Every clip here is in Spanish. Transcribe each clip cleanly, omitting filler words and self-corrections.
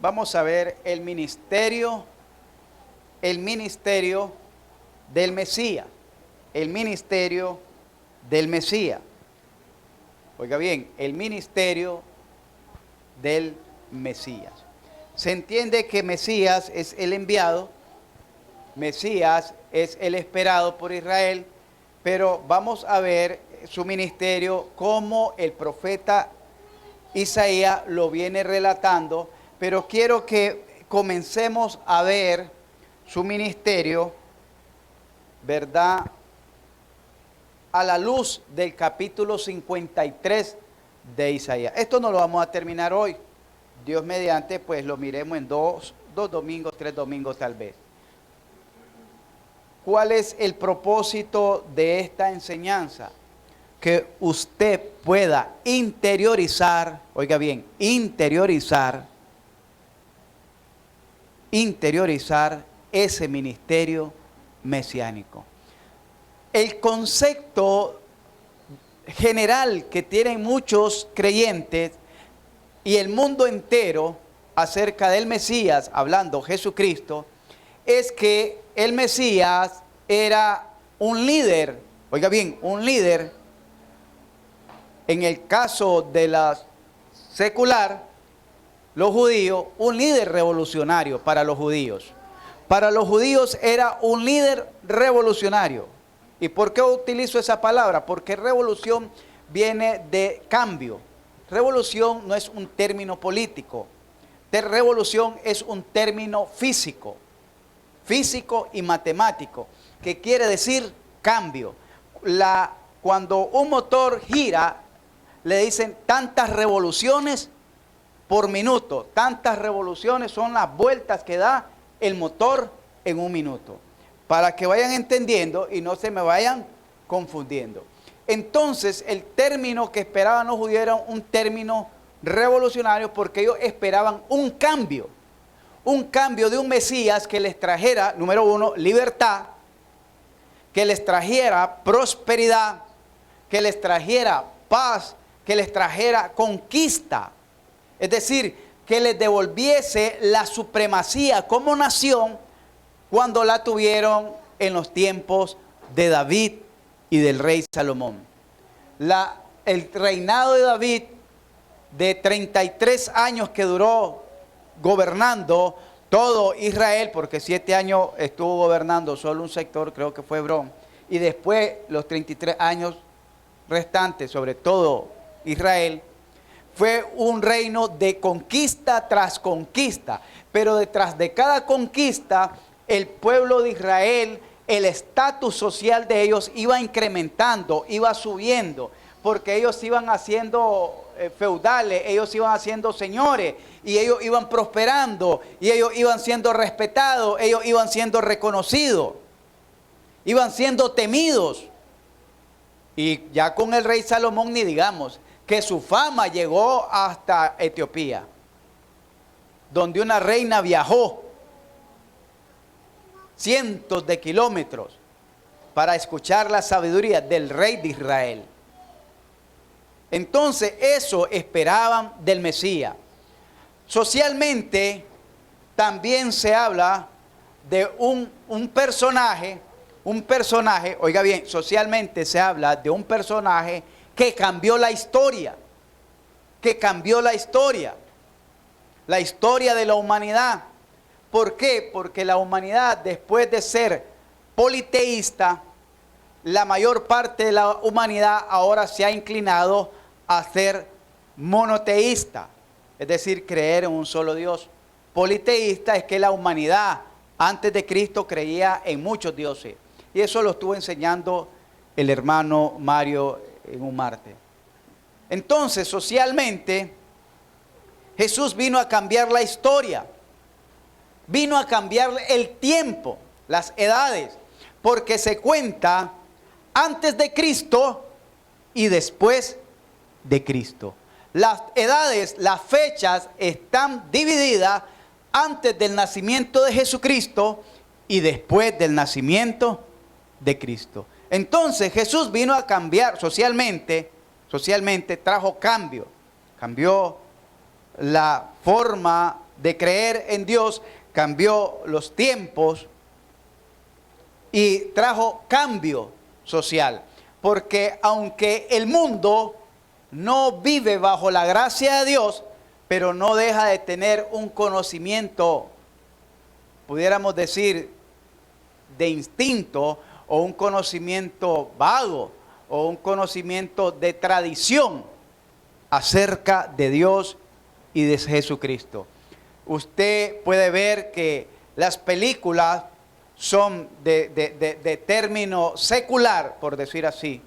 vamos a ver el ministerio del Mesías. El ministerio del Mesías. Oiga bien, el ministerio del Mesías. Se entiende que Mesías es el enviado, Mesías es el esperado por Israel, pero vamos a ver su ministerio como el profeta Isaías lo viene relatando, pero quiero que comencemos a ver su ministerio, ¿verdad?, a la luz del capítulo 53 de Isaías. Esto no lo vamos a terminar hoy. Dios mediante, pues lo miremos en dos domingos, 3 domingos tal vez. ¿Cuál es el propósito de esta enseñanza? Que usted pueda interiorizar, oiga bien, interiorizar ese ministerio mesiánico. El concepto general que tienen muchos creyentes y el mundo entero acerca del Mesías, hablando Jesucristo, es que el Mesías era un líder, oiga bien, un líder, en el caso de la secular, los judíos, un líder revolucionario para los judíos. Para los judíos era un líder revolucionario. ¿Y por qué utilizo esa palabra? Porque revolución viene de cambio. Revolución no es un término político. Revolución es un término físico y matemático, que quiere decir cambio. Cuando un motor gira, le dicen tantas revoluciones por minuto. Tantas revoluciones son las vueltas que da el motor en un minuto. Para que vayan entendiendo y no se me vayan confundiendo. Entonces, el término que esperaban los judíos era un término revolucionario, porque ellos esperaban un cambio de un Mesías que les trajera, número uno, libertad, que les trajera prosperidad, que les trajera paz, que les trajera conquista. Es decir, que les devolviese la supremacía como nación cuando la tuvieron en los tiempos de David y del rey Salomón. El reinado de David, de 33 años que duró gobernando todo Israel, porque 7 años estuvo gobernando solo un sector, creo que fue Hebrón, y después los 33 años restantes, sobre todo Israel, fue un reino de conquista tras conquista, pero detrás de cada conquista, el pueblo de Israel, el estatus social de ellos iba incrementando, iba subiendo, porque ellos iban haciendo feudales, ellos iban haciendo señores, y ellos iban prosperando, y ellos iban siendo respetados, ellos iban siendo reconocidos, iban siendo temidos. Y ya con el rey Salomón ni digamos, que su fama llegó hasta Etiopía, donde una reina viajó cientos de kilómetros para escuchar la sabiduría del rey de Israel. Entonces eso esperaban del Mesías. Socialmente también se habla de un personaje, oiga bien, socialmente se habla de un personaje que cambió la historia, la historia de la humanidad. ¿Por qué? Porque la humanidad, después de ser politeísta, la mayor parte de la humanidad ahora se ha inclinado a ser monoteísta, es decir, creer en un solo Dios. Politeísta es que la humanidad antes de Cristo creía en muchos dioses, y eso lo estuvo enseñando el hermano Mario en un martes. Entonces, socialmente, Jesús vino a cambiar la historia, vino a cambiar el tiempo, las edades, porque se cuenta antes de Cristo y después de Cristo. Las edades, las fechas están divididas antes del nacimiento de Jesucristo y después del nacimiento de Cristo. Entonces Jesús vino a cambiar socialmente trajo cambió la forma de creer en Dios cambió los tiempos y trajo cambio social. Porque aunque el mundo no vive bajo la gracia de Dios, pero no deja de tener un conocimiento, pudiéramos decir, de instinto, o un conocimiento vago, o un conocimiento de tradición acerca de Dios y de Jesucristo. Usted puede ver que las películas son de término secular, por decir así.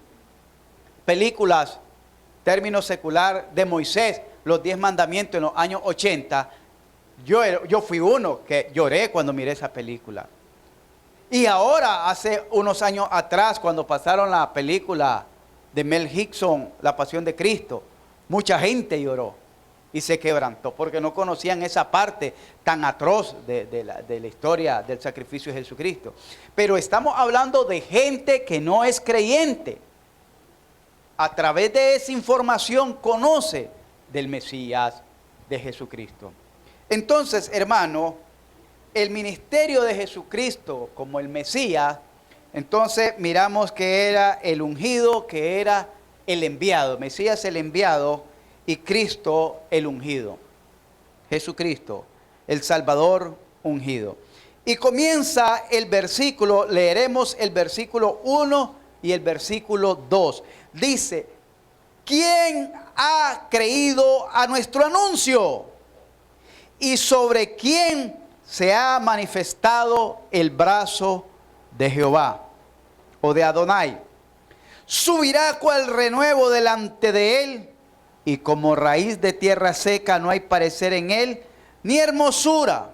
Películas, término secular de Moisés, los 10 mandamientos en los años 80. Yo fui uno que lloré cuando miré esa película. Y ahora, hace unos años atrás, cuando pasaron la película de Mel Gibson, La Pasión de Cristo, mucha gente lloró y se quebrantó porque no conocían esa parte tan atroz de la historia del sacrificio de Jesucristo. Pero estamos hablando de gente que no es creyente. A través de esa información conoce del Mesías, de Jesucristo. Entonces, hermano, el ministerio de Jesucristo como el Mesías, entonces miramos que era el ungido, que era el enviado. Mesías el enviado y Cristo el ungido. Jesucristo, el Salvador ungido. Y comienza el versículo, leeremos el versículo 1 y el versículo 2. Dice, ¿quién ha creído a nuestro anuncio? ¿Y sobre quién se ha manifestado el brazo de Jehová o de Adonai? Subirá cual renuevo delante de él, y como raíz de tierra seca no hay parecer en él, ni hermosura.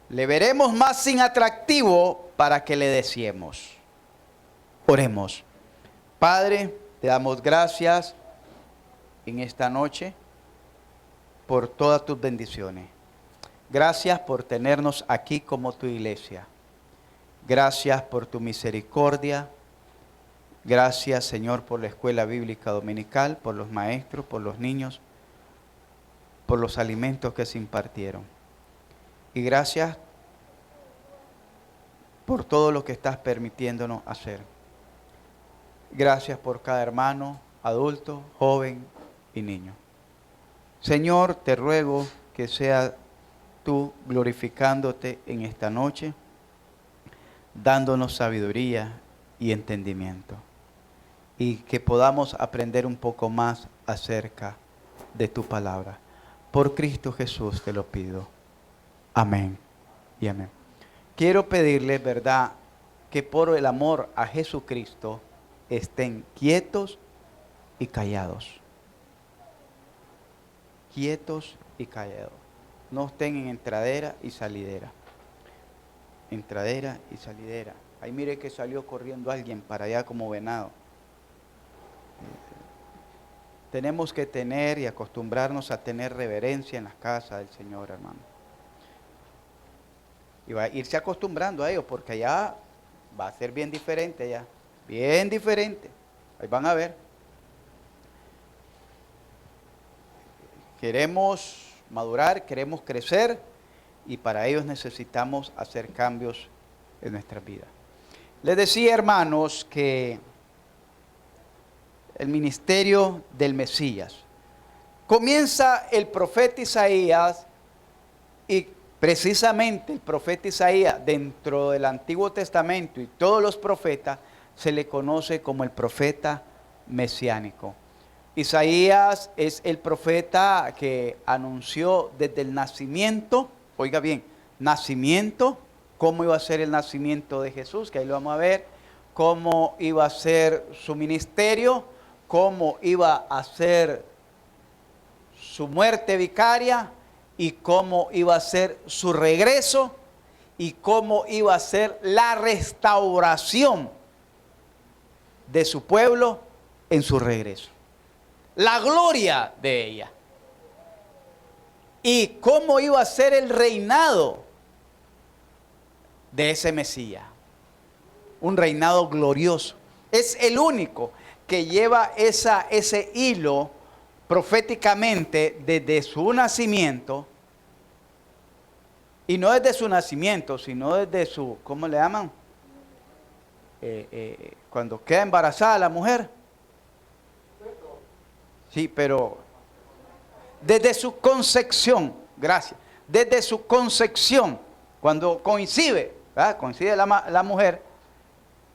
Le veremos más sin atractivo para que le deseemos. Oremos. Padre, te damos gracias en esta noche por todas tus bendiciones. Gracias por tenernos aquí como tu iglesia. Gracias por tu misericordia. Gracias, Señor, por la escuela bíblica dominical, por los maestros, por los niños, por los alimentos que se impartieron. Y gracias por todo lo que estás permitiéndonos hacer. Gracias por cada hermano, adulto, joven y niño. Señor, te ruego que sea tú glorificándote en esta noche, dándonos sabiduría y entendimiento, y que podamos aprender un poco más acerca de tu palabra. Por Cristo Jesús te lo pido. Amén y amén. Quiero pedirles, ¿verdad?, que por el amor a Jesucristo estén quietos y callados. Quietos y callados. No estén en entradera y salidera. Entradera y salidera. Ahí mire que salió corriendo alguien para allá como venado. Tenemos que tener y acostumbrarnos a tener reverencia en las casas del Señor, hermano. Y va a irse acostumbrando a ellos, porque allá va a ser bien diferente allá. Bien diferente. Ahí van a ver. Queremos madurar, queremos crecer, y para ellos necesitamos hacer cambios en nuestra vida. Les decía, hermanos, que el ministerio del Mesías comienza el profeta Isaías, y precisamente el profeta Isaías, dentro del Antiguo Testamento y todos los profetas, se le conoce como el profeta mesiánico. Isaías es el profeta que anunció desde el nacimiento, oiga bien, nacimiento, cómo iba a ser el nacimiento de Jesús, que ahí lo vamos a ver, cómo iba a ser su ministerio, cómo iba a ser su muerte vicaria, y cómo iba a ser su regreso, y cómo iba a ser la restauración de su pueblo en su regreso. La gloria de ella. Y cómo iba a ser el reinado de ese Mesías. Un reinado glorioso. Es el único que lleva ese hilo proféticamente desde su nacimiento Y no desde su nacimiento, sino desde su, ¿cómo le llaman? Cuando queda embarazada la mujer. Sí, pero desde su concepción, gracias, desde su concepción, cuando coincide, ¿verdad? Coincide la mujer,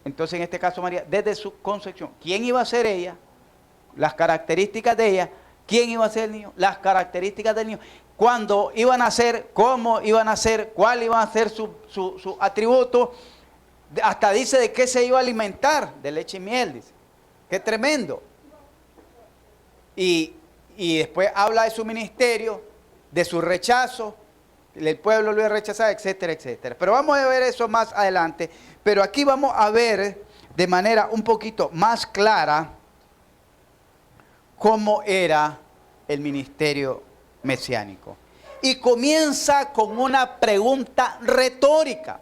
entonces en este caso María, desde su concepción, ¿quién iba a ser ella? Las características de ella. ¿Quién iba a ser el niño? Las características del niño. ¿Cuándo iban a ser? ¿Cómo iban a ser? ¿Cuál iba a ser su atributo? Hasta dice de qué se iba a alimentar, de leche y miel, dice. Qué tremendo. Y después habla de su ministerio, de su rechazo, el pueblo lo iba a rechazar, etcétera, etcétera. Pero vamos a ver eso más adelante. Pero aquí vamos a ver de manera un poquito más clara cómo era el ministerio mesiánico. Y comienza con una pregunta retórica.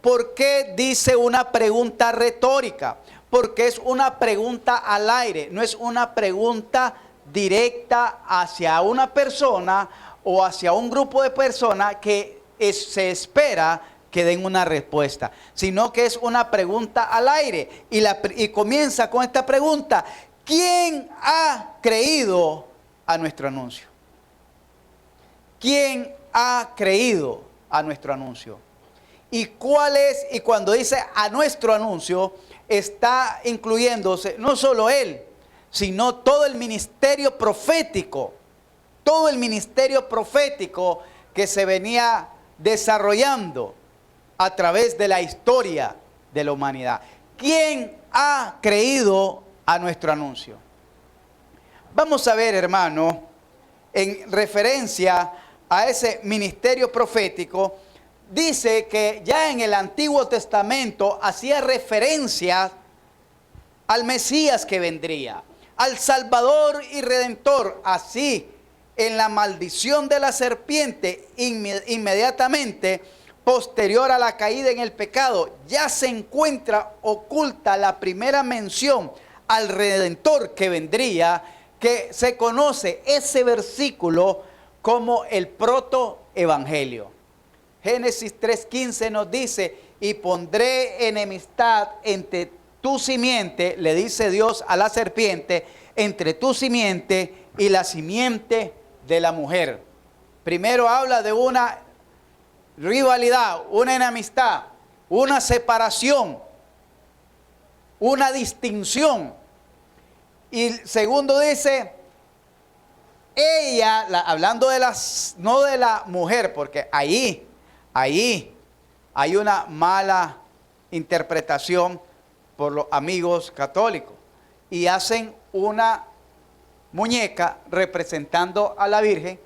¿Por qué dice una pregunta retórica? Porque es una pregunta al aire, no es una pregunta directa hacia una persona o hacia un grupo de personas que se espera que den una respuesta, sino que es una pregunta al aire. Y comienza con esta pregunta: ¿quién ha creído a nuestro anuncio? ¿Quién ha creído a nuestro anuncio? ¿Y cuál es? Y cuando dice a nuestro anuncio, está incluyéndose no solo él, sino todo el ministerio profético. Todo el ministerio profético que se venía desarrollando a través de la historia de la humanidad. ¿Quién ha creído a nuestro anuncio? Vamos a ver, hermano, en referencia a ese ministerio profético, dice que ya en el Antiguo Testamento hacía referencia al Mesías que vendría, al Salvador y Redentor. Así, en la maldición de la serpiente, inmediatamente posterior a la caída en el pecado, ya se encuentra oculta la primera mención al Redentor que vendría, que se conoce ese versículo como el protoevangelio. Génesis 3:15 nos dice: y pondré enemistad entre tu simiente, le dice Dios a la serpiente, entre tu simiente y la simiente de la mujer. Primero habla de una rivalidad, una enemistad, una separación, una distinción. Y segundo dice, ella, hablando de no de la mujer, porque ahí hay una mala interpretación por los amigos católicos y hacen una muñeca representando a la Virgen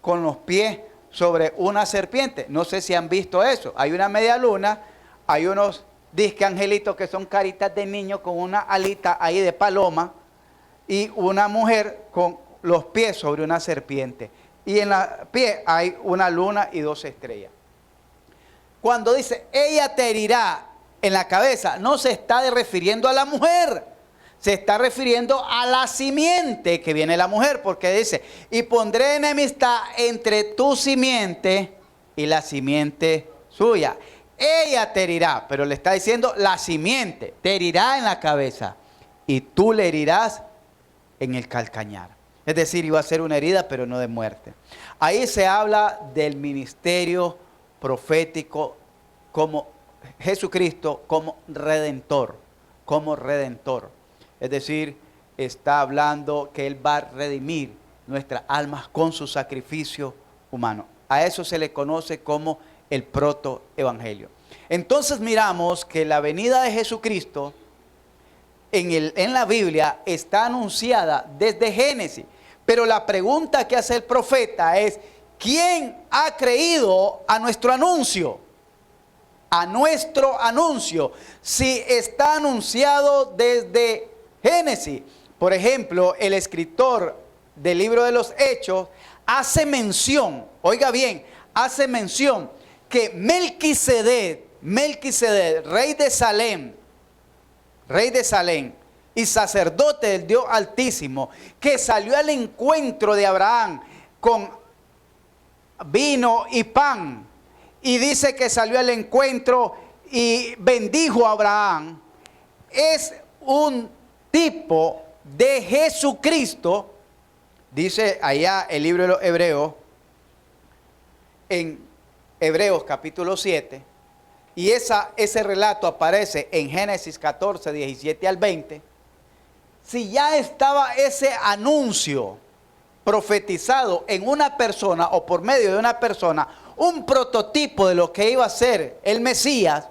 con los pies sobre una serpiente. No sé si han visto eso. Hay una media luna, hay unos disque angelitos que son caritas de niño con una alita ahí de paloma y una mujer con los pies sobre una serpiente. Y en la pie hay una luna y 2 estrellas. Cuando dice, ella te herirá en la cabeza, no se está refiriendo a la mujer, se está refiriendo a la simiente que viene la mujer, porque dice, y pondré enemistad entre tu simiente y la simiente suya. Ella te herirá, pero le está diciendo la simiente, te herirá en la cabeza y tú le herirás en el calcañar. Es decir, iba a ser una herida, pero no de muerte. Ahí se habla del ministerio profético como Jesucristo, como redentor, como redentor. Es decir, está hablando que Él va a redimir nuestras almas con su sacrificio humano. A eso se le conoce como el protoevangelio. Entonces miramos que la venida de Jesucristo en la Biblia está anunciada desde Génesis. Pero la pregunta que hace el profeta es, ¿quién ha creído a nuestro anuncio? A nuestro anuncio. Si está anunciado desde Génesis. Por ejemplo, el escritor del libro de los Hechos hace mención, oiga bien, hace mención que Melquisedec, rey de Salem y sacerdote del Dios Altísimo, que salió al encuentro de Abraham con vino y pan, y dice que salió al encuentro y bendijo a Abraham, es un tipo de Jesucristo. Dice allá el libro de los Hebreos, en Hebreos capítulo 7, y ese relato aparece en Génesis 14, 17 al 20. Si ya estaba ese anuncio profetizado en una persona o por medio de una persona, un prototipo de lo que iba a ser el Mesías,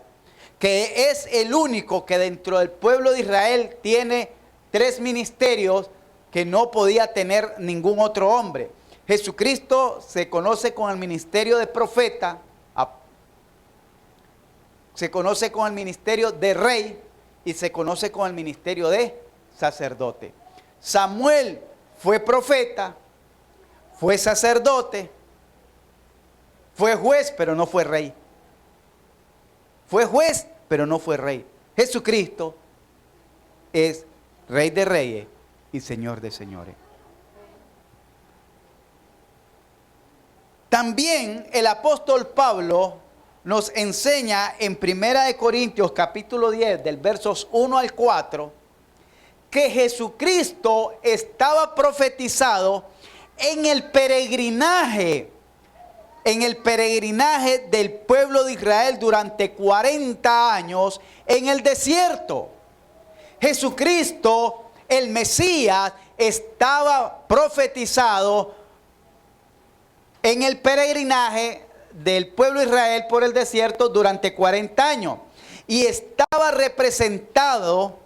que es el único que dentro del pueblo de Israel tiene 3 ministerios que no podía tener ningún otro hombre. Jesucristo se conoce con el ministerio de profeta, se conoce con el ministerio de rey y se conoce con el ministerio de sacerdote. Samuel fue profeta, fue sacerdote, fue juez, pero no fue rey. Fue juez, pero no fue rey. Jesucristo es Rey de reyes y Señor de señores. También el apóstol Pablo nos enseña en 1 Corintios capítulo 10 del versos 1 al 4 que Jesucristo estaba profetizado en el peregrinaje del pueblo de Israel durante 40 años en el desierto. Jesucristo, el Mesías, estaba profetizado en el peregrinaje del pueblo de Israel por el desierto durante 40 años. Y estaba representado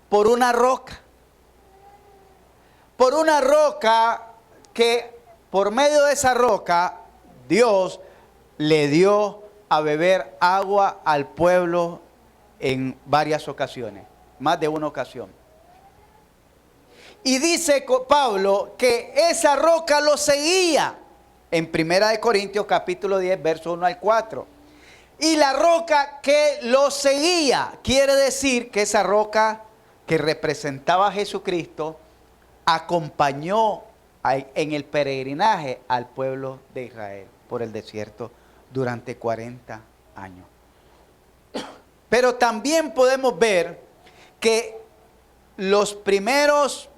por una roca. Por una roca que por medio de esa roca Dios le dio a beber agua al pueblo en varias ocasiones, más de una ocasión. Y dice Pablo que esa roca lo seguía en 1 Corintios capítulo 10, verso 1 al 4. Y la roca que lo seguía, quiere decir que esa roca que representaba a Jesucristo acompañó en el peregrinaje al pueblo de Israel por el desierto durante 40 años. Pero también podemos ver que los primeros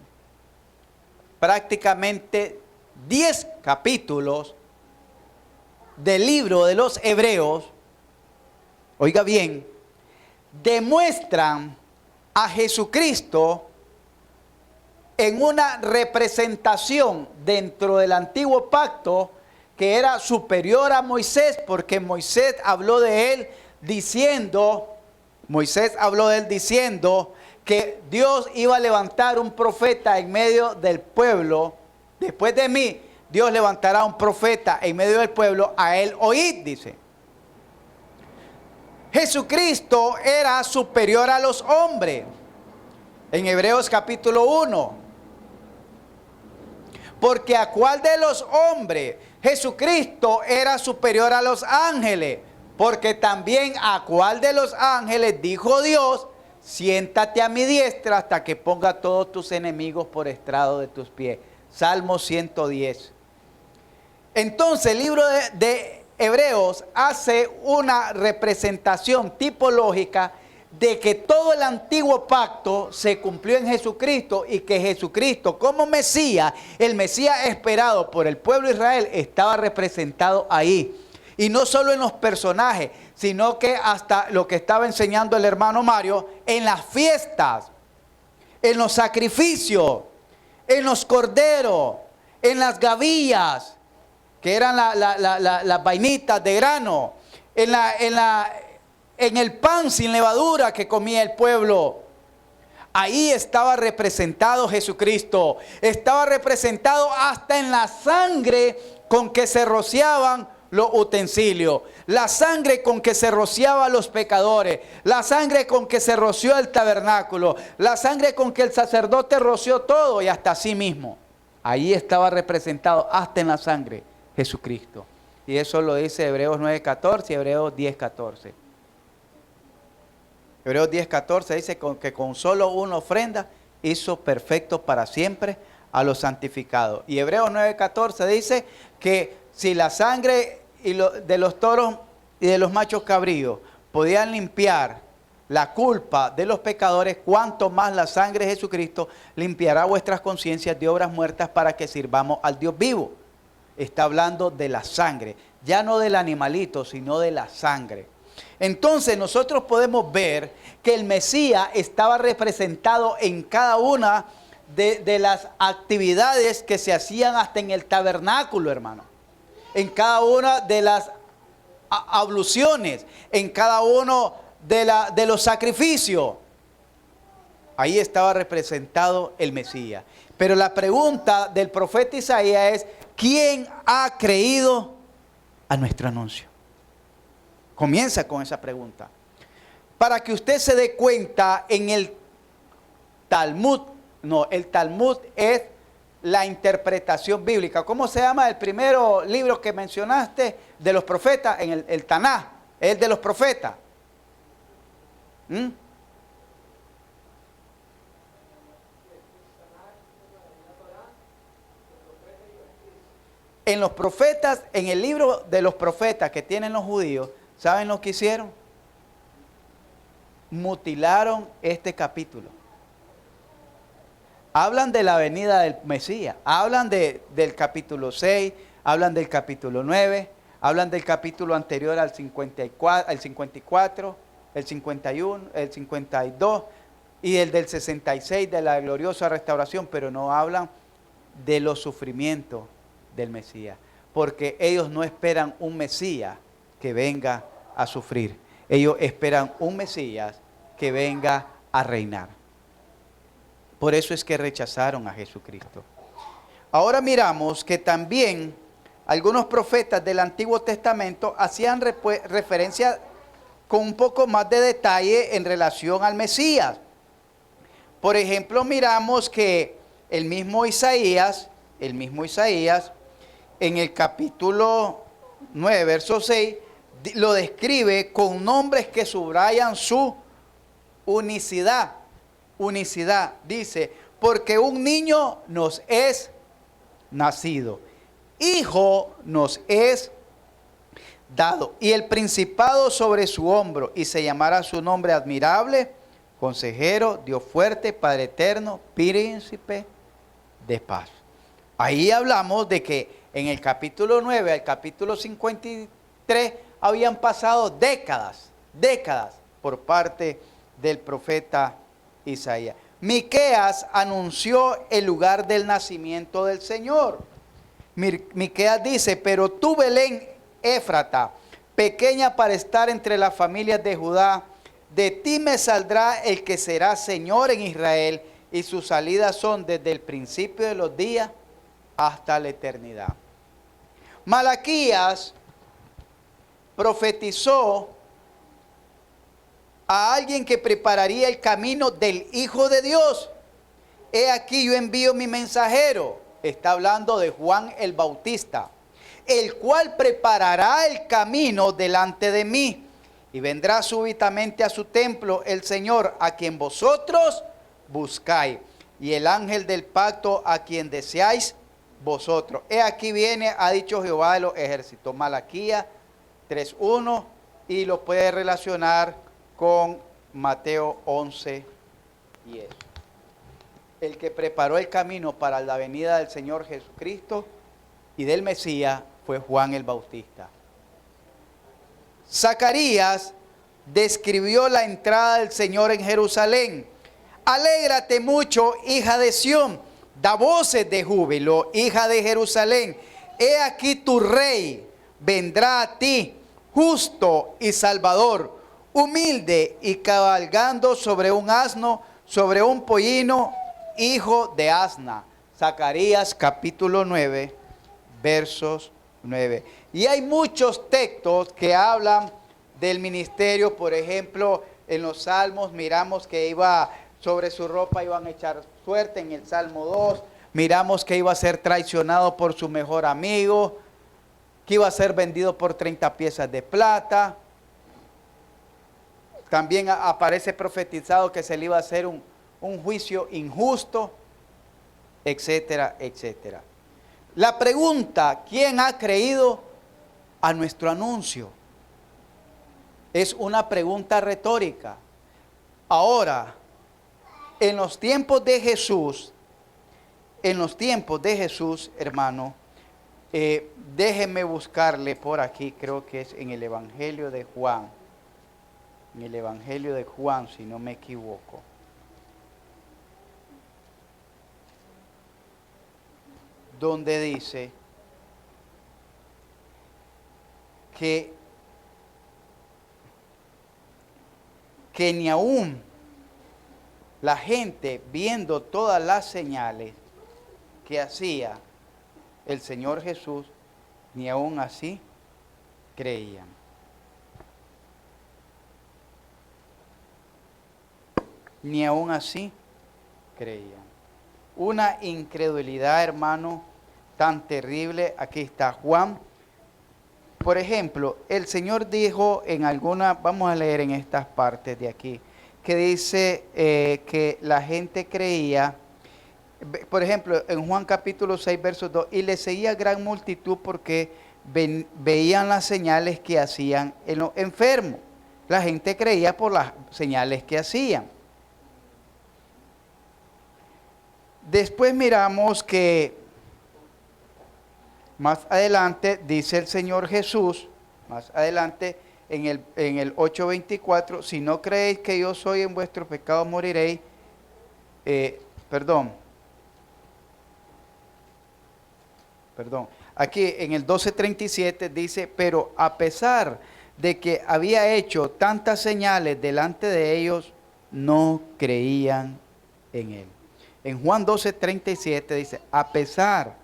prácticamente 10 capítulos del libro de los Hebreos, oiga bien, demuestran a Jesucristo en una representación dentro del antiguo pacto que era superior a Moisés, porque Moisés habló de él diciendo que Dios iba a levantar un profeta en medio del pueblo. Después de mí, Dios levantará un profeta en medio del pueblo, a él oíd, dice. Jesucristo era superior a los hombres. En Hebreos capítulo 1. Porque a cuál de los hombres Jesucristo era superior a los ángeles. Porque también a cuál de los ángeles dijo Dios, siéntate a mi diestra hasta que ponga todos tus enemigos por estrado de tus pies. Salmo 110. Entonces el libro de Hebreos hace una representación tipológica de que todo el antiguo pacto se cumplió en Jesucristo y que Jesucristo como Mesías, el Mesías esperado por el pueblo de Israel, estaba representado ahí. Y no solo en los personajes, sino que hasta lo que estaba enseñando el hermano Mario, en las fiestas, en los sacrificios, en los corderos, en las gavillas, que eran las vainitas de grano, en el pan sin levadura que comía el pueblo. Ahí estaba representado Jesucristo. Estaba representado hasta en la sangre con que se rociaban los utensilios, la sangre con que se rociaba a los pecadores, la sangre con que se roció el tabernáculo, la sangre con que el sacerdote roció todo y hasta sí mismo. Ahí estaba representado hasta en la sangre Jesucristo. Y eso lo dice Hebreos 9:14 y Hebreos 10:14. Hebreos 10:14 dice que con solo una ofrenda hizo perfecto para siempre a los santificados. Y Hebreos 9:14 dice que si la sangre de los toros y de los machos cabríos podían limpiar la culpa de los pecadores, cuanto más la sangre de Jesucristo limpiará vuestras conciencias de obras muertas para que sirvamos al Dios vivo. Está hablando de la sangre, ya no del animalito, sino de la sangre. Entonces nosotros podemos ver que el Mesías estaba representado en cada una de las actividades que se hacían hasta en el tabernáculo, hermano. En cada una de las abluciones, en cada uno de los sacrificios. Ahí estaba representado el Mesías. Pero la pregunta del profeta Isaías es: ¿quién ha creído a nuestro anuncio? Comienza con esa pregunta. Para que usted se dé cuenta, en el Talmud, el Talmud es la interpretación bíblica. ¿Cómo se llama el primero libro que mencionaste de los profetas? En el Tanaj, es de los profetas. En los profetas, en el libro de los profetas que tienen los judíos, ¿saben lo que hicieron? Mutilaron este capítulo. Hablan de la venida del Mesías, hablan del capítulo 6, hablan del capítulo 9, hablan del capítulo anterior al 54, el 51, el 52 y el del 66 de la gloriosa restauración, pero no hablan de los sufrimientos del Mesías, porque ellos no esperan un Mesías que venga a sufrir, ellos esperan un Mesías que venga a reinar. Por eso es que rechazaron a Jesucristo. Ahora miramos que también algunos profetas del Antiguo Testamento hacían referencia con un poco más de detalle en relación al Mesías. Por ejemplo, miramos que el mismo Isaías, en el capítulo 9, verso 6, lo describe con nombres que subrayan su unicidad. Unicidad, dice: porque un niño nos es nacido, hijo nos es dado, y el principado sobre su hombro, y se llamará su nombre admirable, consejero, Dios fuerte, Padre eterno, príncipe de paz. Ahí hablamos de que en el capítulo 9 al capítulo 53 habían pasado décadas por parte del profeta Isaías. Miqueas anunció el lugar del nacimiento del Señor. Miqueas dice: pero tú, Belén Éfrata, pequeña para estar entre las familias de Judá, de ti me saldrá el que será Señor en Israel, y sus salidas son desde el principio de los días hasta la eternidad. Malaquías profetizó a alguien que prepararía el camino del Hijo de Dios. He aquí yo envío mi mensajero. Está hablando de Juan el Bautista, el cual preparará el camino delante de mí. Y vendrá súbitamente a su templo el Señor, a quien vosotros buscáis, y el ángel del pacto, a quien deseáis vosotros. He aquí viene, ha dicho Jehová de los ejércitos. Malaquías 3:1, y lo puede relacionar con Mateo 11:10. El que preparó el camino para la venida del Señor Jesucristo y del Mesías fue Juan el Bautista. Zacarías describió la entrada del Señor en Jerusalén. Alégrate mucho, hija de Sión, da voces de júbilo, hija de Jerusalén. He aquí tu rey vendrá a ti, justo y salvador, humilde y cabalgando sobre un asno, sobre un pollino, hijo de asna. Zacarías capítulo 9, versos 9. Y hay muchos textos que hablan del ministerio. Por ejemplo, en los salmos miramos que sobre su ropa iban a echar suerte. En el Salmo 2 miramos que iba a ser traicionado por su mejor amigo, que iba a ser vendido por 30 piezas de plata. También aparece profetizado que se le iba a hacer un juicio injusto, etcétera, etcétera. La pregunta: ¿quién ha creído a nuestro anuncio? Es una pregunta retórica. Ahora, en los tiempos de Jesús, hermano, déjenme buscarle por aquí, creo que es en el Evangelio de Juan. En el Evangelio de Juan, si no me equivoco. Donde dice que ni aún la gente, viendo todas las señales que hacía el Señor Jesús, ni aún así creían. Ni aún así creían. Una incredulidad, hermano, tan terrible. Aquí está Juan. Por ejemplo, el Señor dijo en alguna, vamos a leer en estas partes de aquí, que dice que la gente creía, por ejemplo, en Juan capítulo 6, verso 2, y le seguía gran multitud porque veían las señales que hacían en los enfermos. La gente creía por las señales que hacían. Después miramos que más adelante dice el Señor Jesús, más adelante en el 8:24, si no creéis que yo soy, en vuestro pecado moriréis. Perdón. Aquí en el 12:37 dice, pero a pesar de que había hecho tantas señales delante de ellos, no creían en él. En Juan 12:37 dice, a pesar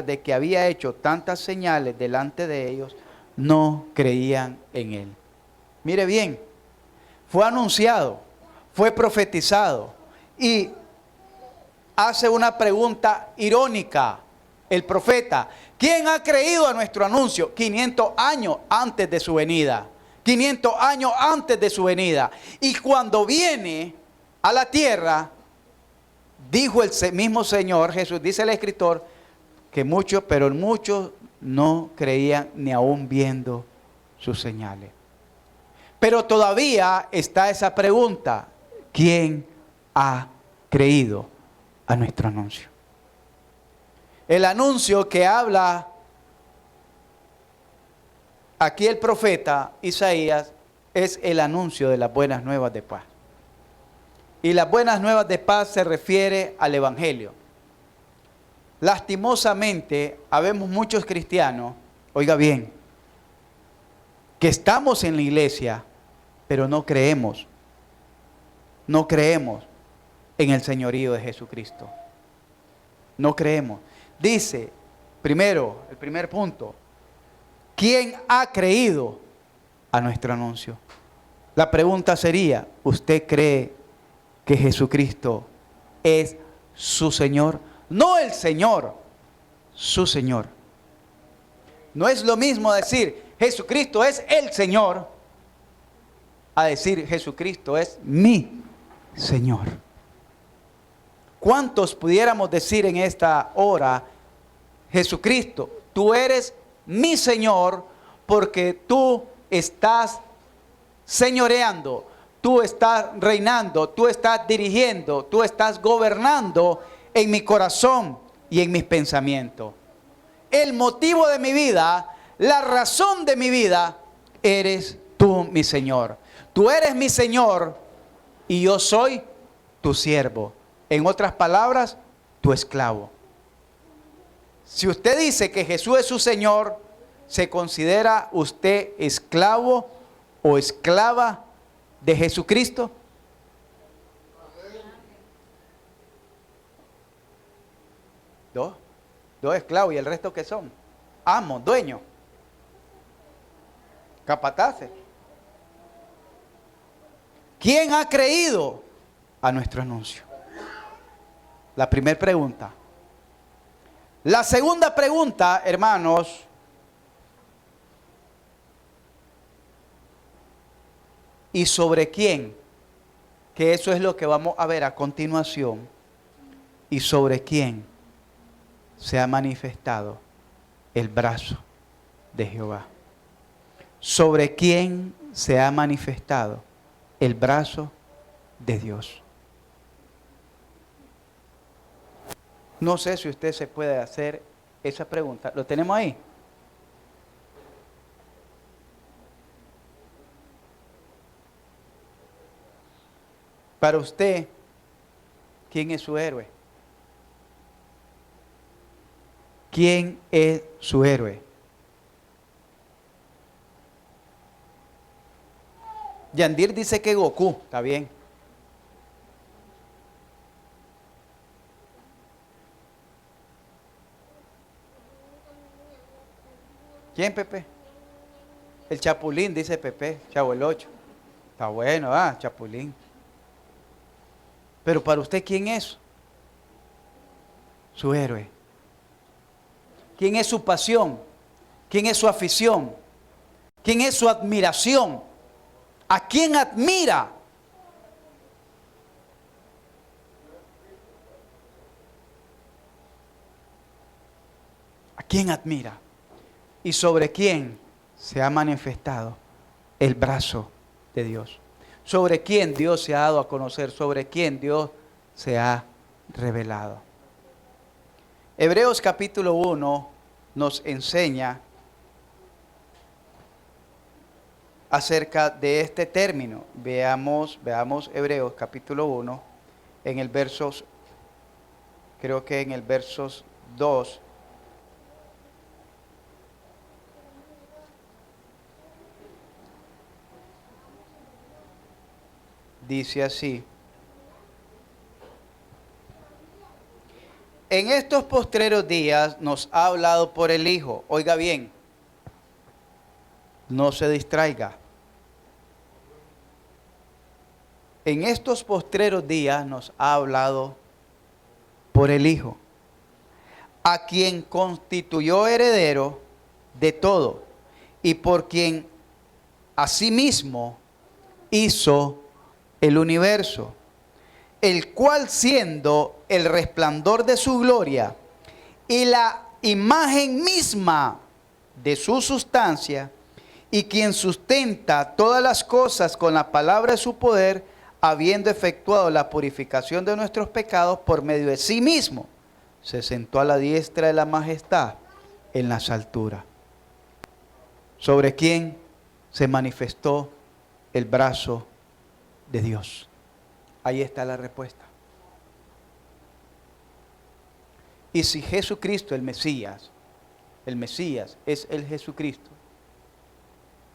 de que había hecho tantas señales delante de ellos, no creían en él. Mire bien, fue anunciado, fue profetizado y hace una pregunta irónica el profeta. ¿Quién ha creído a nuestro anuncio? 500 años antes de su venida. 500 años antes de su venida. Y cuando viene a la tierra, dijo el mismo Señor Jesús, dice el escritor, que muchos no creían ni aún viendo sus señales. Pero todavía está esa pregunta, ¿quién ha creído a nuestro anuncio? El anuncio que habla aquí el profeta Isaías es el anuncio de las buenas nuevas de paz. Y las buenas nuevas de paz se refiere al Evangelio. Lastimosamente, habemos muchos cristianos, oiga bien, que estamos en la iglesia, pero no creemos en el señorío de Jesucristo. No creemos. Dice, primero, el primer punto, ¿quién ha creído a nuestro anuncio? La pregunta sería, ¿usted cree que Jesucristo es su Señor? No el Señor, su Señor. No es lo mismo decir Jesucristo es el Señor a decir Jesucristo es mi Señor. ¿Cuántos pudiéramos decir en esta hora, Jesucristo, tú eres mi Señor porque tú estás señoreando, tú estás reinando, tú estás dirigiendo, tú estás gobernando en mi corazón y en mis pensamientos? El motivo de mi vida, la razón de mi vida, eres tú, mi Señor. Tú eres mi Señor y yo soy tu siervo. En otras palabras, tu esclavo. Si usted dice que Jesús es su Señor, ¿se considera usted esclavo o esclava de Jesucristo? Dos esclavos, ¿y el resto qué son? Amos, dueños, capataces. ¿Quién ha creído a nuestro anuncio? La primera pregunta. La segunda pregunta, hermanos, ¿y sobre quién? Que eso es lo que vamos a ver a continuación. ¿Y sobre quién se ha manifestado el brazo de Jehová. ¿Sobre quién se ha manifestado el brazo de Dios? No sé si usted se puede hacer esa pregunta. ¿Lo tenemos ahí? Para usted, ¿quién es su héroe? ¿Quién es su héroe? Yandir dice que Goku, está bien. ¿Quién, Pepe? El Chapulín, dice Pepe, Chavo el 8. Está bueno, Chapulín. Pero para usted, ¿quién es su héroe? ¿Quién es su pasión? ¿Quién es su afición? ¿Quién es su admiración? ¿A quién admira? ¿A quién admira? ¿Y sobre quién se ha manifestado el brazo de Dios? ¿Sobre quién Dios se ha dado a conocer? ¿Sobre quién Dios se ha revelado? Hebreos capítulo 1 nos enseña acerca de este término. Veamos Hebreos capítulo 1 en el versos, creo que en el versos 2. Dice así: en estos postreros días nos ha hablado por el Hijo. Oiga bien, no se distraiga. En estos postreros días nos ha hablado por el Hijo, a quien constituyó heredero de todo y por quien asimismo hizo el universo, el cual, siendo el resplandor de su gloria y la imagen misma de su sustancia, y quien sustenta todas las cosas con la palabra de su poder, habiendo efectuado la purificación de nuestros pecados por medio de sí mismo, se sentó a la diestra de la majestad en las alturas. ¿Sobre quién se manifestó el brazo de Dios? Ahí está la respuesta. Y si Jesucristo, el Mesías es el Jesucristo,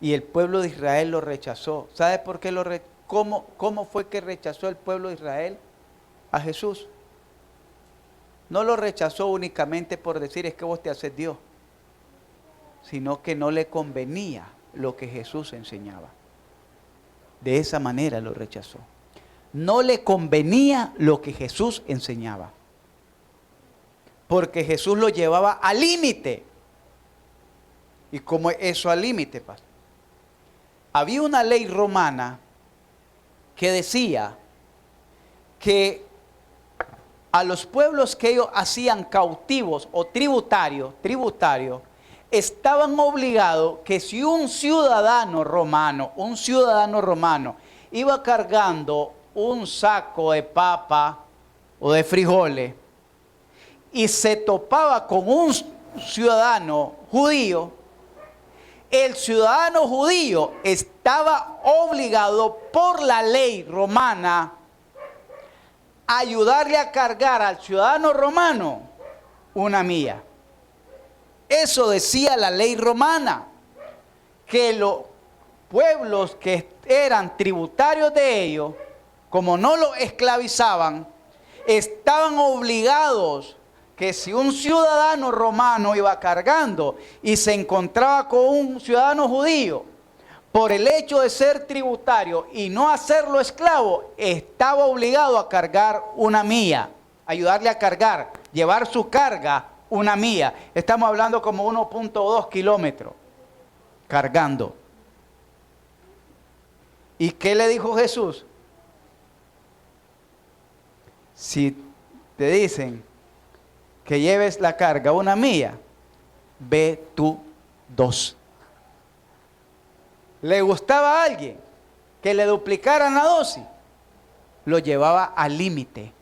y el pueblo de Israel lo rechazó, ¿sabe por qué cómo fue que rechazó el pueblo de Israel a Jesús? No lo rechazó únicamente por decir es que vos te haces Dios, sino que no le convenía lo que Jesús enseñaba. De esa manera lo rechazó. No le convenía lo que Jesús enseñaba, porque Jesús lo llevaba al límite. ¿Y cómo es eso al límite, pastor? Había una ley romana que decía que a los pueblos que ellos hacían cautivos o tributarios, estaban obligados que si un ciudadano romano iba cargando un saco de papa o de frijoles y se topaba con un ciudadano judío, el ciudadano judío estaba obligado por la ley romana a ayudarle a cargar al ciudadano romano una milla. Eso decía la ley romana, que los pueblos que eran tributarios de ellos, como no los esclavizaban, estaban obligados que si un ciudadano romano iba cargando y se encontraba con un ciudadano judío, por el hecho de ser tributario y no hacerlo esclavo, estaba obligado a cargar una milla, ayudarle a cargar, llevar su carga una milla. Estamos hablando como 1.2 kilómetros cargando. ¿Y qué le dijo Jesús? Si te dicen que lleves la carga una milla, ve tú 2. ¿Le gustaba a alguien que le duplicaran la dosis? Lo llevaba al límite.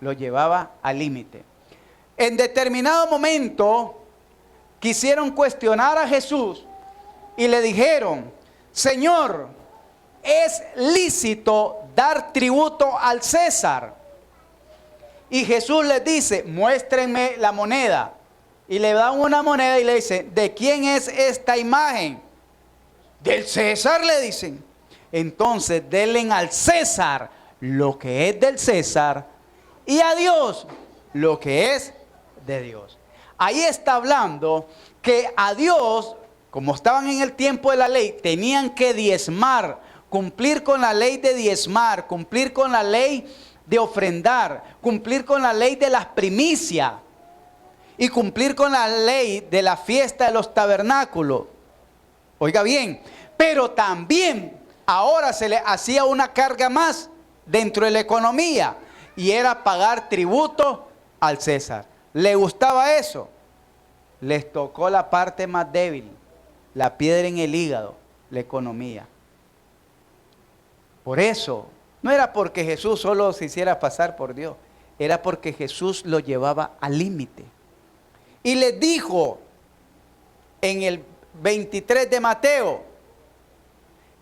Lo llevaba al límite. En determinado momento quisieron cuestionar a Jesús y le dijeron: Señor, ¿es lícito dar tributo al César? Y Jesús les dice: muéstrenme la moneda. Y le dan una moneda y le dicen: ¿de quién es esta imagen? Del César, le dicen. Entonces denle al César lo que es del César y a Dios lo que es de Dios. Ahí está hablando que a Dios, como estaban en el tiempo de la ley, tenían que diezmar, cumplir con la ley de diezmar, cumplir con la ley de ofrendar, cumplir con la ley de las primicias y cumplir con la ley de la fiesta de los tabernáculos. Oiga bien, pero también ahora se le hacía una carga más dentro de la economía y era pagar tributo al César. ¿Le gustaba eso? Les tocó la parte más débil, la piedra en el hígado, la economía. Por eso, no era porque Jesús solo se hiciera pasar por Dios, era porque Jesús lo llevaba al límite. Y les dijo en el 23 de Mateo: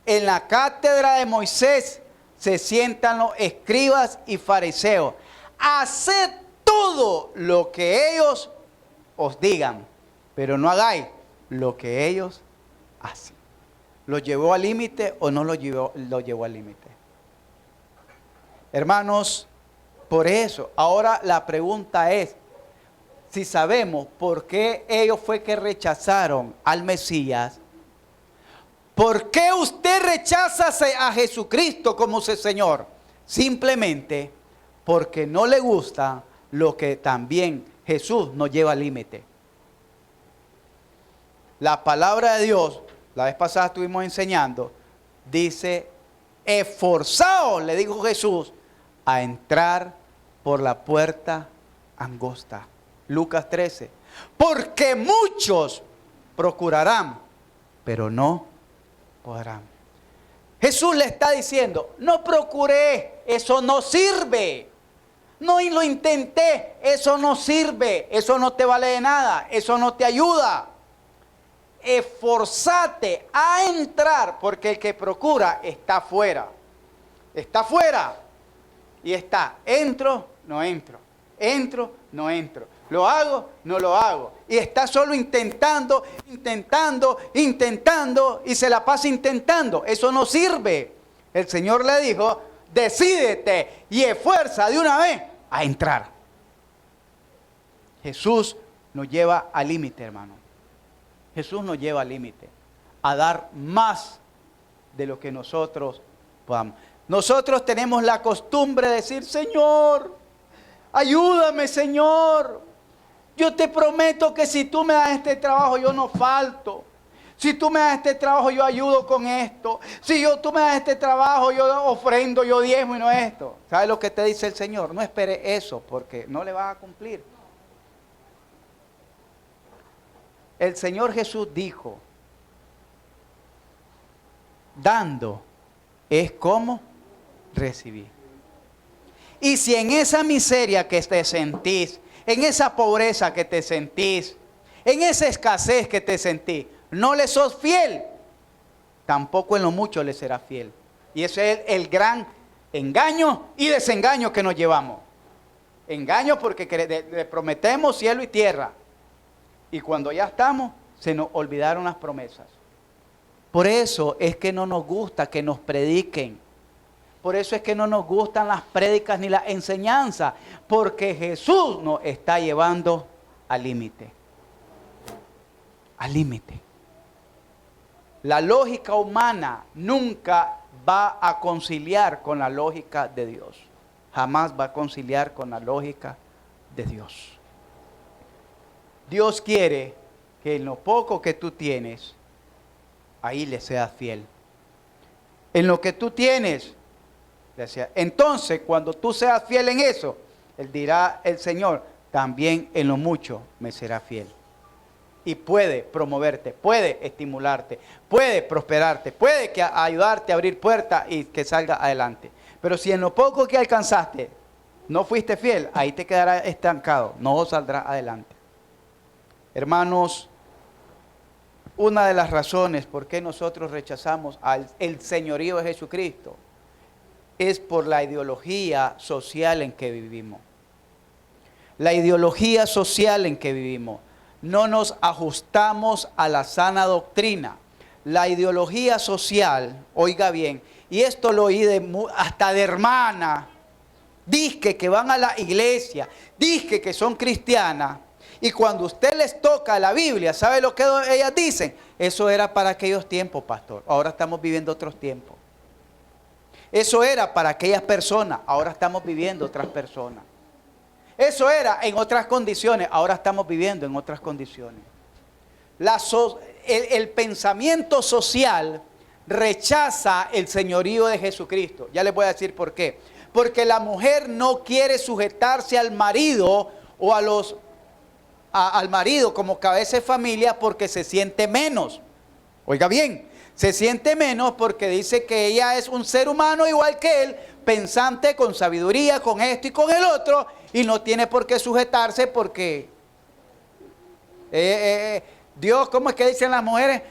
en la cátedra de Moisés se sientan los escribas y fariseos. Haced todo lo que ellos os digan, pero no hagáis lo que ellos hacen. ¿Lo llevó al límite o no lo llevó al límite? Hermanos, por eso, ahora la pregunta es, si sabemos por qué ellos fue que rechazaron al Mesías, ¿por qué usted rechaza a Jesucristo como su Señor? Simplemente porque no le gusta lo que también Jesús nos lleva al límite. La palabra de Dios, la vez pasada estuvimos enseñando, dice: esforzaos, le dijo Jesús, a entrar por la puerta angosta. Lucas 13. Porque muchos procurarán, pero no podrán. Jesús le está diciendo: no procuré, eso no sirve. No lo intenté, eso no sirve, eso no te vale de nada, eso no te ayuda. Esforzate a entrar, porque el que procura está afuera. Está afuera. Y está, entro, no entro. Entro, no entro. Lo hago, no lo hago. Y está solo intentando, y se la pasa intentando. Eso no sirve. El Señor le dijo: decídete y esfuerza de una vez a entrar. Jesús nos lleva al límite, hermano. Jesús nos lleva al límite, a dar más de lo que nosotros podamos. Nosotros tenemos la costumbre de decir: Señor, ayúdame, Señor. Yo te prometo que si tú me das este trabajo, yo no falto. Si tú me das este trabajo, yo ayudo con esto. Si tú me das este trabajo, yo ofrendo, yo diezmo y no esto. ¿Sabes lo que te dice el Señor? No espere eso, porque no le vas a cumplir. El Señor Jesús dijo: dando es como recibir. Y si en esa miseria que te sentís, en esa pobreza que te sentís, en esa escasez que te sentís, no le sos fiel, tampoco en lo mucho le serás fiel. Y ese es el gran engaño y desengaño que nos llevamos. Engaño porque le prometemos cielo y tierra. Y cuando ya estamos, se nos olvidaron las promesas. Por eso es que no nos gusta que nos prediquen. Por eso es que no nos gustan las prédicas ni las enseñanzas. Porque Jesús nos está llevando al límite. Al límite. La lógica humana nunca va a conciliar con la lógica de Dios. Jamás va a conciliar con la lógica de Dios. Dios quiere que en lo poco que tú tienes, ahí le seas fiel. En lo que tú tienes, le seas. Entonces, cuando tú seas fiel en eso, Él dirá el Señor: también en lo mucho me será fiel. y puede promoverte, puede estimularte, puede prosperarte, puede ayudarte a abrir puertas y que salga adelante. Pero si en lo poco que alcanzaste no fuiste fiel, ahí te quedarás estancado, no saldrás adelante. Hermanos, una de las razones por qué nosotros rechazamos el señorío de Jesucristo es por la ideología social en que vivimos. La ideología social en que vivimos. No nos ajustamos a la sana doctrina. La ideología social, oiga bien, y esto lo oí hasta de hermana, dizque que van a la iglesia, dizque que son cristianas, y cuando usted les toca la Biblia, ¿sabe lo que ellas dicen? Eso era para aquellos tiempos, pastor. Ahora estamos viviendo otros tiempos. Eso era para aquellas personas. Ahora estamos viviendo otras personas. Eso era en otras condiciones. Ahora estamos viviendo en otras condiciones. El pensamiento social rechaza el señorío de Jesucristo. Ya les voy a decir por qué. Porque la mujer no quiere sujetarse al marido o al marido como cabeza de familia porque se siente menos. Oiga bien, se siente menos porque dice que ella es un ser humano igual que él, pensante, con sabiduría, con esto y con el otro, y no tiene por qué sujetarse porque Dios, ¿cómo es que dicen las mujeres?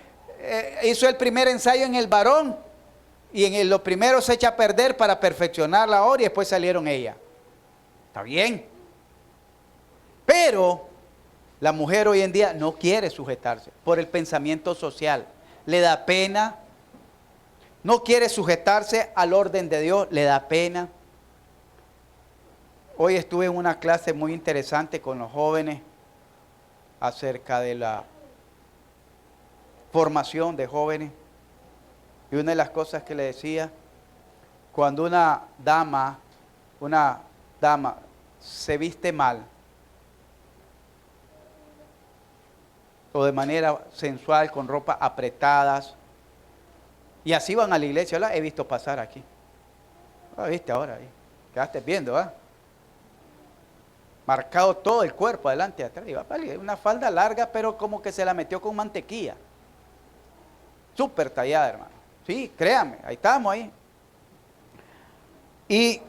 Hizo el primer ensayo en el varón y en lo primero se echa a perder para perfeccionar la obra y después salieron ella. Está bien. Pero la mujer hoy en día no quiere sujetarse por el pensamiento social. Le da pena. No quiere sujetarse al orden de Dios. Le da pena. Hoy estuve en una clase muy interesante con los jóvenes acerca de la formación de jóvenes. Y una de las cosas que le decía, cuando una dama se viste mal, o de manera sensual, con ropa apretadas, y así van a la iglesia. La he visto pasar aquí. ¿La viste ahora? Ahí. Quedaste viendo, ¿ah? Marcado todo el cuerpo, adelante y atrás. Y va para una falda larga, pero como que se la metió con mantequilla. Súper tallada, hermano. Sí, créame, ahí estamos ahí. Y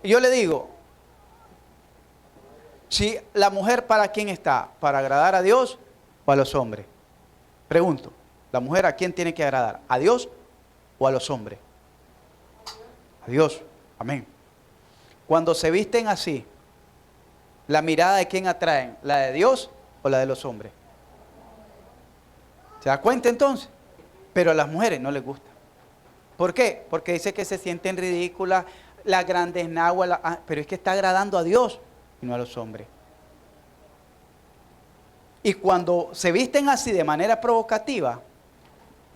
yo le digo, si la mujer ¿para quién está? ¿Para agradar a Dios o a los hombres? Pregunto, ¿la mujer a quién tiene que agradar? ¿A Dios o a los hombres? A Dios, amén. Cuando se visten así, ¿la mirada de quién atraen? ¿La de Dios o la de los hombres? ¿Se da cuenta entonces? Pero a las mujeres no les gusta. ¿Por qué? Porque dice que se sienten ridículas, las grandes nahuas, pero es que está agradando a Dios y no a los hombres. Y cuando se visten así de manera provocativa,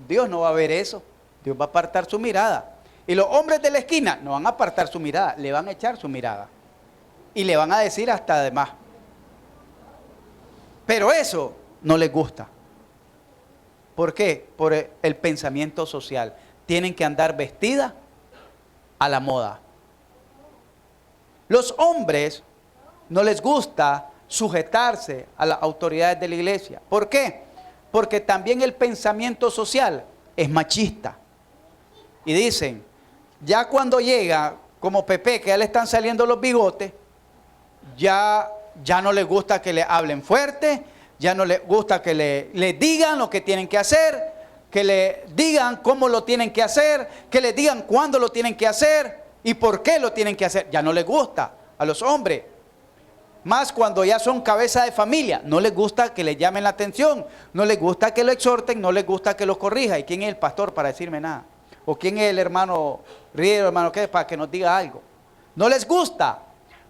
Dios no va a ver eso. Dios va a apartar su mirada. Y los hombres de la esquina no van a apartar su mirada, le van a echar su mirada. Y le van a decir hasta además. Pero eso no les gusta. ¿Por qué? Por el pensamiento social. Tienen que andar vestidas a la moda. Los hombres no les gusta sujetarse a las autoridades de la iglesia. ¿Por qué? Porque también el pensamiento social es machista. Y dicen, ya cuando llega como Pepe, que ya le están saliendo los bigotes, ya no les gusta que le hablen fuerte, ya no les gusta que le digan lo que tienen que hacer, que le digan cómo lo tienen que hacer, que le digan cuándo lo tienen que hacer y por qué lo tienen que hacer. Ya no les gusta a los hombres. Más cuando ya son cabeza de familia, no les gusta que le llamen la atención, no les gusta que lo exhorten, no les gusta que lo corrija. ¿Y quién es el pastor para decirme nada? ¿O quién es el hermano Riero, hermano qué, para que nos diga algo? No les gusta.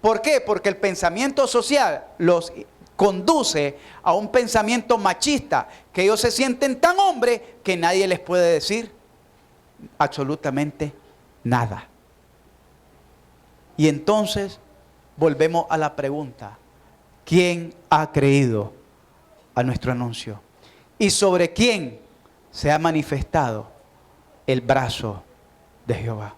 ¿Por qué? Porque el pensamiento social los conduce a un pensamiento machista, que ellos se sienten tan hombres que nadie les puede decir absolutamente nada. Y entonces volvemos a la pregunta, ¿quién ha creído a nuestro anuncio? ¿Y sobre quién se ha manifestado el brazo de Jehová?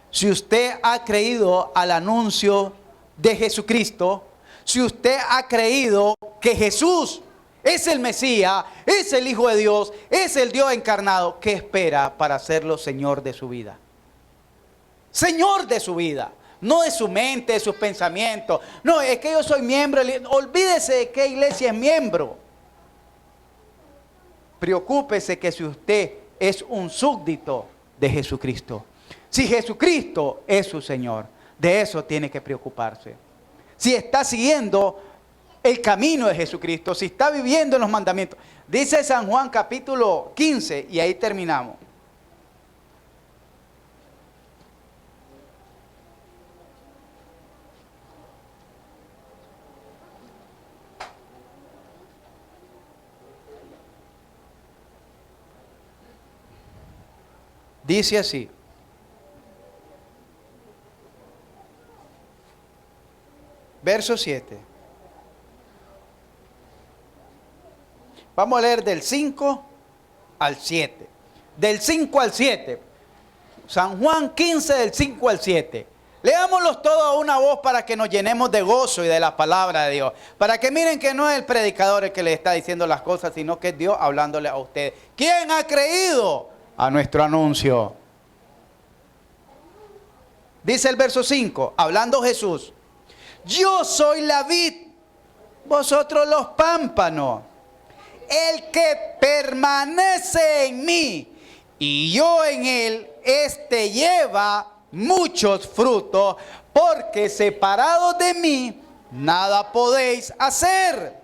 Si usted ha creído al anuncio de Jesucristo, si usted ha creído que Jesús es el Mesías, es el Hijo de Dios, es el Dios encarnado, ¿qué espera para hacerlo Señor de su vida? Señor de su vida, no de su mente, de sus pensamientos. No, es que yo soy miembro. Olvídese de qué iglesia es miembro. Preocúpese que si usted es un súbdito de Jesucristo, si Jesucristo es su Señor, de eso tiene que preocuparse. Si está siguiendo el camino de Jesucristo, si está viviendo en los mandamientos. Dice San Juan capítulo 15, y ahí terminamos. Dice así: verso 7. Vamos a leer del 5 al 7. Del 5 al 7. San Juan 15, del 5 al 7. Leámoslos todos a una voz para que nos llenemos de gozo y de la palabra de Dios. Para que miren que no es el predicador el que le está diciendo las cosas, sino que es Dios hablándole a ustedes. ¿Quién ha creído a nuestro anuncio? Dice el verso 5, hablando Jesús: yo soy la vid, vosotros los pámpanos. El que permanece en mí y yo en él, éste lleva muchos frutos, porque separados de mí nada podéis hacer.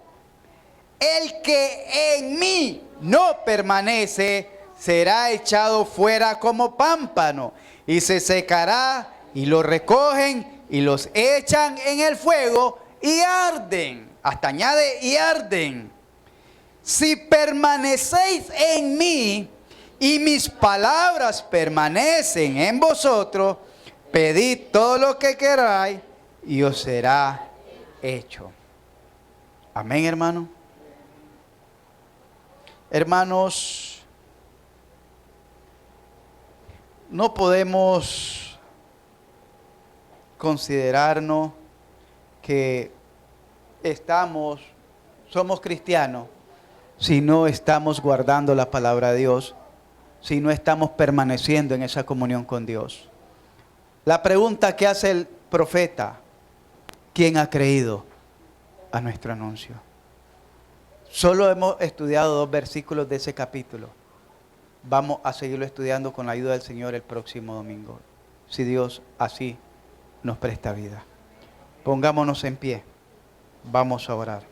El que en mí no permanece será echado fuera como pámpano y se secará, y lo recogen y los echan en el fuego y arden. Hasta añade, y arden. Si permanecéis en mí y mis palabras permanecen en vosotros, pedid todo lo que queráis y os será hecho. Amén, hermano. Hermanos, no podemos considerarnos que somos cristianos si no estamos guardando la palabra de Dios, si no estamos permaneciendo en esa comunión con Dios. La pregunta que hace el profeta: ¿quién ha creído a nuestro anuncio? Solo hemos estudiado 2 versículos de ese capítulo. Vamos a seguirlo estudiando con la ayuda del Señor el próximo domingo, si Dios así nos presta vida. Pongámonos en pie. Vamos a orar.